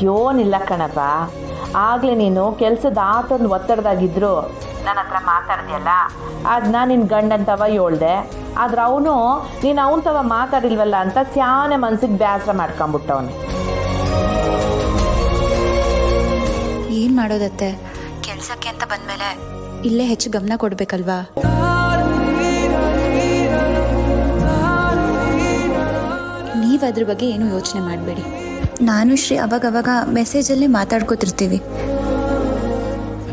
ಯೋನಿಲ್ಲ ಕಣಪ್ಪ. ಆಗಲೇ ನೀನು ಕೆಲಸದ ಆತೊಂದು ಒತ್ತಡದಾಗಿದ್ರು ನನ್ನ ಹತ್ರ ಮಾತಾಡ್ದೆಯಲ್ಲ, ಅದನ್ನ ನಿನ್ನ ಗಂಡಂತವ ಹೇಳ್ದೆ. ಆದ್ರೆ ಅವನು ನೀನು ಅವನ ತವ ಮಾತಾಡಿಲ್ವಲ್ಲ ಅಂತ ಸ್ಯಾನೆ ಮನ್ಸಿಗೆ ಬೇಸರ ಮಾಡ್ಕೊಂಬಿಟ್ಟವನು. ಏನು ಮಾಡೋದತ್ತೆ, ಕೆಲಸಕ್ಕೆ ಅಂತ ಬಂದಮೇಲೆ ಇಲ್ಲೇ ಹೆಚ್ಚು ಗಮನ ಕೊಡಬೇಕಲ್ವಾ? ನೀವು ಅದ್ರ ಬಗ್ಗೆ ಏನು ಯೋಚನೆ ಮಾಡಬೇಡಿ. ನಾನು ಶ್ರೀ ಅವಾಗವಾಗ ಮೆಸೇಜಲ್ಲೇ ಮಾತಾಡ್ಕೋತಿರ್ತೀವಿ.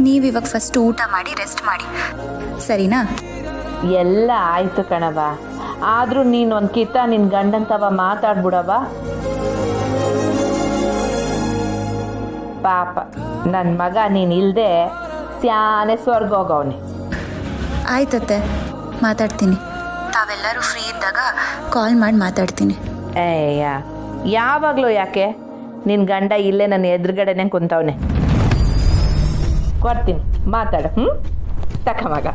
ನೀವಿವಾಗ ಫಸ್ಟ್ ಊಟ ಮಾಡಿ ರೆಸ್ಟ್ ಮಾಡಿ, ಸರಿನಾ? ಎಲ್ಲ ಆಯಿತು ಕಣವ, ಆದರೂ ನೀನು ಒಂದು ಕಿತ್ತ ನಿನ್ನ ಗಂಡಂತವ ಮಾತಾಡ್ಬಿಡವ. ಪಾಪ ನನ್ನ ಮಗ ನೀನು ಇಲ್ಲದೆ ಸ್ಯಾನೆ ಸ್ವರ್ಗ ಹೋಗವನೆ. ಆಯ್ತತ್ತೆ, ಮಾತಾಡ್ತೀನಿ. ತಾವೆಲ್ಲರೂ ಫ್ರೀ ಇದ್ದಾಗ ಕಾಲ್ ಮಾಡಿ ಮಾತಾಡ್ತೀನಿ. ಏಯ್ಯ, ಯಾವಾಗಲೂ ಯಾಕೆ? ನಿನ್ನ ಗಂಡ ಇಲ್ಲೇ ನನ್ನ ಎದುರುಗಡೆನೆ ಕುಂತವನೆ. ಕೊಡ್ತೀನಿ, ಮಾತಾಡು. ತಕ್ಕ ಮಗ.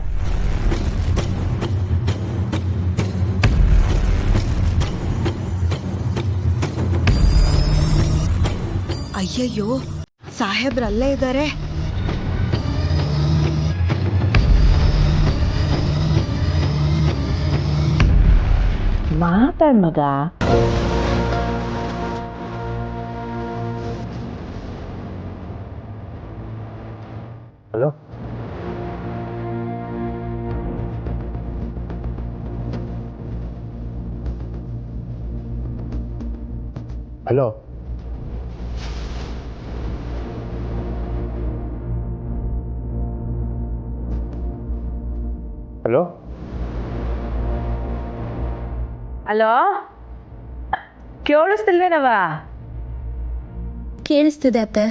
ಅಯ್ಯಯ್ಯೋ, ಸಾಹೇಬ್ರಲ್ಲೇ ಇದ್ದಾರೆ. ಮಾತಾಡ್ ಮಗ. ಹಲೋ, ಹಲೋ, ಹಲೋ, ಹಲೋ, ಕೇಳಿಸ್ತಿಲ್ವೇನವ? ಕೇಳಿಸ್ತಿದೆ ಅತ್ತೆ.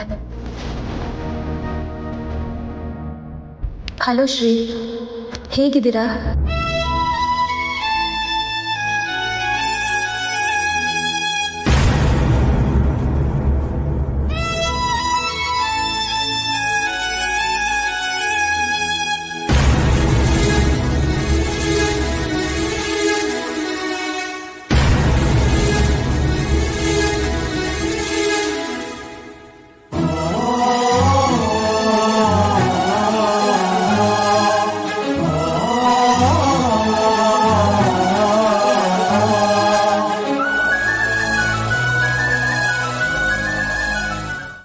ಹಲೋ ಶ್ರೀ, ಹೇಗಿದ್ದೀರಾ?